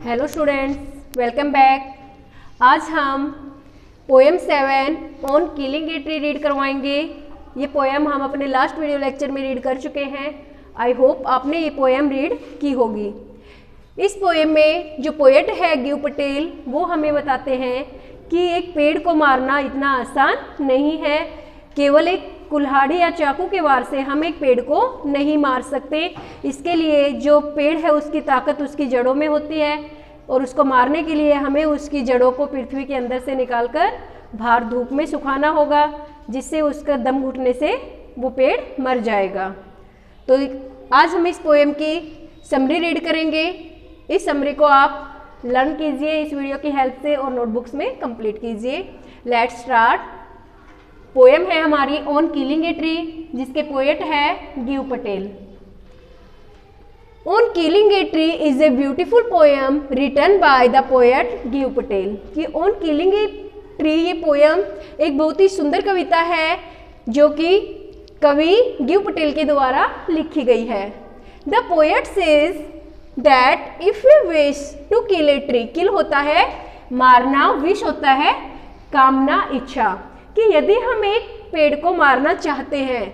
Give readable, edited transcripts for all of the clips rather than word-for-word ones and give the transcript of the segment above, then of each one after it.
Hello students, welcome back. आज हम poem 7 on killing a tree read करवाएंगे। ये पोएम हम अपने लास्ट वीडियो लेक्चर में रीड कर चुके हैं। आई होप आपने ये पोएम रीड की होगी। इस पोएम में जो पोएट है गिव पटेल, वो हमें बताते हैं कि एक पेड़ को मारना इतना आसान नहीं है। केवल एक कुल्हाड़ी या चाकू के वार से हम एक पेड़ को नहीं मार सकते। इसके लिए जो पेड़ है उसकी ताकत उसकी जड़ों में होती है और उसको मारने के लिए हमें उसकी जड़ों को पृथ्वी के अंदर से निकालकर बाहर धूप में सुखाना होगा, जिससे उसका दम घुटने से वो पेड़ मर जाएगा। तो आज हम इस पोएम की समरी रीड करेंगे। इस समरी को आप लर्न कीजिए इस वीडियो की हेल्प से और नोटबुक्स में कंप्लीट कीजिए। Let's start. पोएम है हमारी ऑन किलिंग ए ट्री, जिसके पोएट है Gieve Patel. On killing a tree is a beautiful poem written by the poet Gieve Patel. कि ऑन किलिंग ए ट्री ये पोएम एक बहुत ही सुंदर कविता है जो कि कवि गिव पटेल के द्वारा लिखी गई है। The poet says that if you wish to kill a tree, kill होता है मारना, विश होता है कामना, इच्छा, कि यदि हम एक पेड़ को मारना चाहते हैं,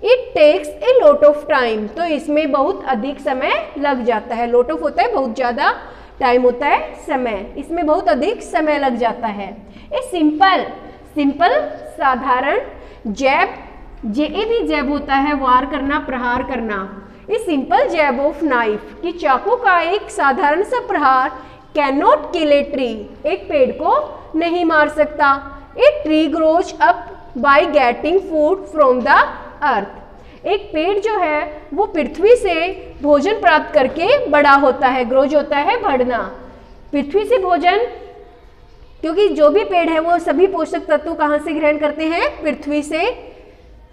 it takes a lot of time, तो इसमें बहुत अधिक समय लग जाता है। लॉट ऑफ होता है बहुत ज़्यादा, टाइम होता है समय, इसमें बहुत अधिक समय लग जाता है। ए सिंपल साधारण, जैब, जेएबी जैब होता है वार करना, प्रहार करना। A simple jab of knife, कि चाकू का एक साधारण सा प्रहार can not kill a tree, एक पेड़ को नहीं मार सकता। A tree grows up by getting food from the earth, एक पेड़ जो है वो पृथ्वी से भोजन प्राप्त करके बड़ा होता है। ग्रोज होता है बढ़ना, पृथ्वी से भोजन, क्योंकि जो भी पेड़ है वो सभी पोषक तत्व कहाँ से ग्रहण करते हैं, पृथ्वी से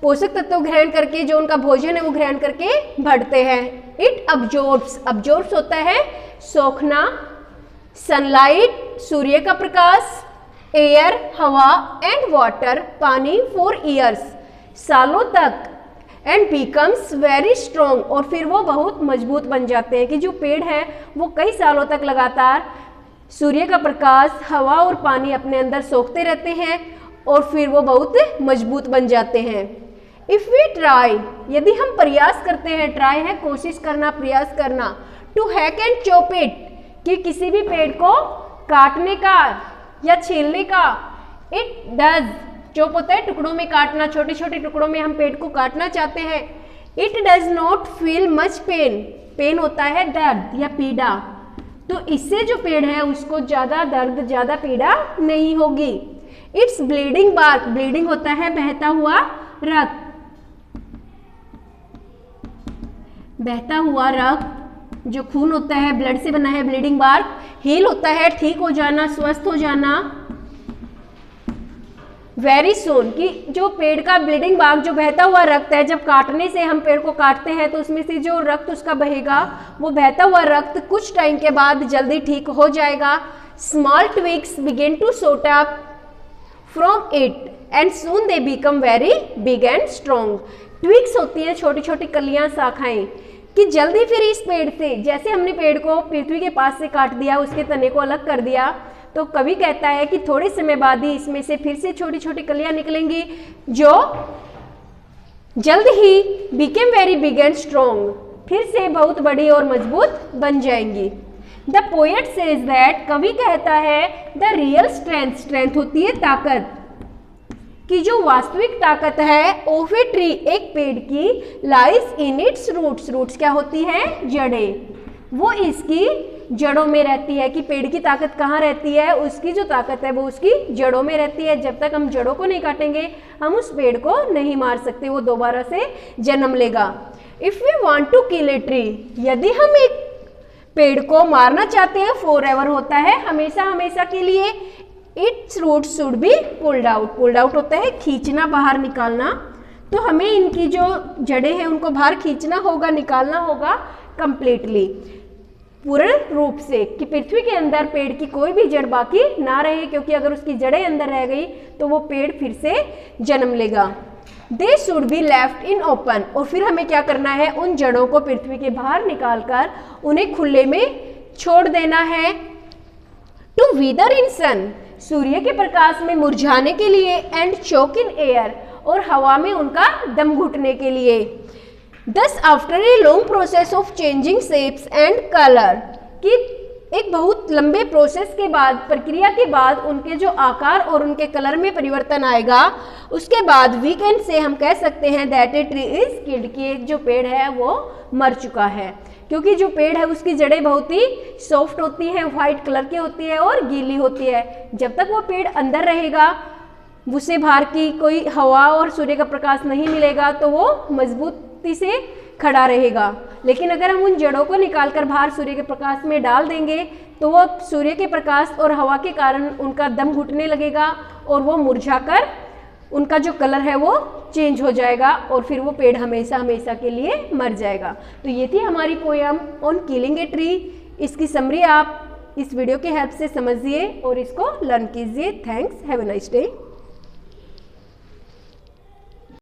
पोषक तत्व ग्रहण करके जो उनका भोजन है वो ग्रहण करके बढ़ते हैं। इट अब्जॉर्ब्स होता है सोखना, सनलाइट, सूर्य का प्रकाश, एयर, हवा, एंड वाटर, पानी, फॉर ईयर्स, सालों तक, एंड बिकम्स वेरी स्ट्रॉन्ग, और फिर वो बहुत मजबूत बन जाते हैं। कि जो पेड़ है वो कई सालों तक लगातार सूर्य का प्रकाश, हवा और पानी अपने अंदर सोखते रहते हैं और फिर वो बहुत मजबूत बन जाते हैं। इफ वी ट्राई, यदि हम प्रयास करते हैं, ट्राई है कोशिश करना, प्रयास करना, to hack and chop it, कि किसी भी पेड़ को काटने का या छीलने का, इट डज, चॉप होता है टुकड़ों में काटना, छोटे छोटे टुकड़ों में हम पेड़ को काटना चाहते हैं। It does not feel much pain, pain होता है दर्द या पीड़ा, तो इससे जो पेड़ है उसको ज़्यादा दर्द, ज़्यादा पीड़ा नहीं होगी। इट्स ब्लीडिंग बार्क, ब्लीडिंग होता है बहता हुआ रक्त, बहता हुआ रक्त, जो खून होता है ब्लड से बना है ब्लीडिंग बार्क। हील होता है ठीक हो जाना, स्वस्थ हो जाना। वेरी सून, कि जो पेड़ का ब्लीडिंग बार्क, जो बहता हुआ रक्त है, जब काटने से हम पेड़ को काटते हैं तो उसमें से जो रक्त उसका बहेगा, वो बहता हुआ रक्त कुछ टाइम के बाद जल्दी ठीक हो जाएगा। Small twigs begin to shoot up from it and soon they become very big and strong. Twigs होती है छोटी छोटी कलियां, शाखाएं, कि जल्दी फिर इस पेड़ से, जैसे हमने पेड़ को पृथ्वी के पास से काट दिया, उसके तने को अलग कर दिया, तो कवि कहता है कि थोड़े समय बाद ही इसमें से फिर से छोटी छोटी कलियां निकलेंगी जो जल्द he became very big and strong, फिर से बहुत बड़ी और मजबूत बन जाएंगी। द पोएट सेज दैट, कवि कहता है द रियल स्ट्रेंथ, स्ट्रेंथ होती है ताकत, कि जो वास्तविक ताकत है ऑफ ए ट्री, एक पेड़ की, lies in its roots, roots क्या होती है, जड़ें, वो इसकी जड़ों में रहती है। कि पेड़ की ताकत कहाँ रहती है, उसकी जो ताकत है वो उसकी जड़ों में रहती है। जब तक हम जड़ों को नहीं काटेंगे हम उस पेड़ को नहीं मार सकते, वो दोबारा से जन्म लेगा। If we want to kill a tree, यदि हम एक पेड़ को मारना चाहते हैं, फॉर एवर होता है हमेशा हमेशा के लिए, its root should be pulled out, pulled out होता है खींचना, बाहर निकालना, तो हमें इनकी जो जड़ें हैं उनको बाहर खींचना होगा, निकालना होगा कंप्लीटली, पूर्ण रूप से, कि पृथ्वी के अंदर पेड़ की कोई भी जड़ बाकी ना रहे, क्योंकि अगर उसकी जड़ें अंदर रह गई तो वो पेड़ फिर से जन्म लेगा। They should be left in open, और फिर हमें क्या करना है, उन जड़ों को पृथ्वी के बाहर निकालकर उन्हें खुले में छोड़ देना है। टू विदर इन सन, सूर्य के प्रकाश में मुरझाने के लिए। एंड चोक इन एयर, और हवा में उनका दम घुटने के लिए। दस after a long process of changing shapes and colour, कि एक बहुत लंबे प्रोसेस के बाद, प्रक्रिया के बाद उनके जो आकार और उनके कलर में परिवर्तन आएगा, उसके बाद वी कैन से, हम कह सकते हैं that A tree is killed, कि एक जो पेड़ है वो मर चुका है। क्योंकि जो पेड़ है उसकी जड़ें बहुत ही सॉफ्ट होती हैं, वाइट कलर की होती है और गीली होती है। जब तक वो पेड़ अंदर रहेगा, उसे बाहर की कोई हवा और सूर्य का प्रकाश नहीं मिलेगा, तो वो मजबूती से खड़ा रहेगा। लेकिन अगर हम उन जड़ों को निकालकर बाहर सूर्य के प्रकाश में डाल देंगे, तो वो सूर्य के प्रकाश और हवा के कारण उनका दम घुटने लगेगा और वो मुरझाकर उनका जो कलर है वो चेंज हो जाएगा और फिर वो पेड़ हमेशा हमेशा के लिए मर जाएगा। तो ये थी हमारी poem on killing a tree. इसकी समरी आप इस वीडियो के हेल्प से समझिए और इसको लर्न कीजिए। Thanks, have a nice day.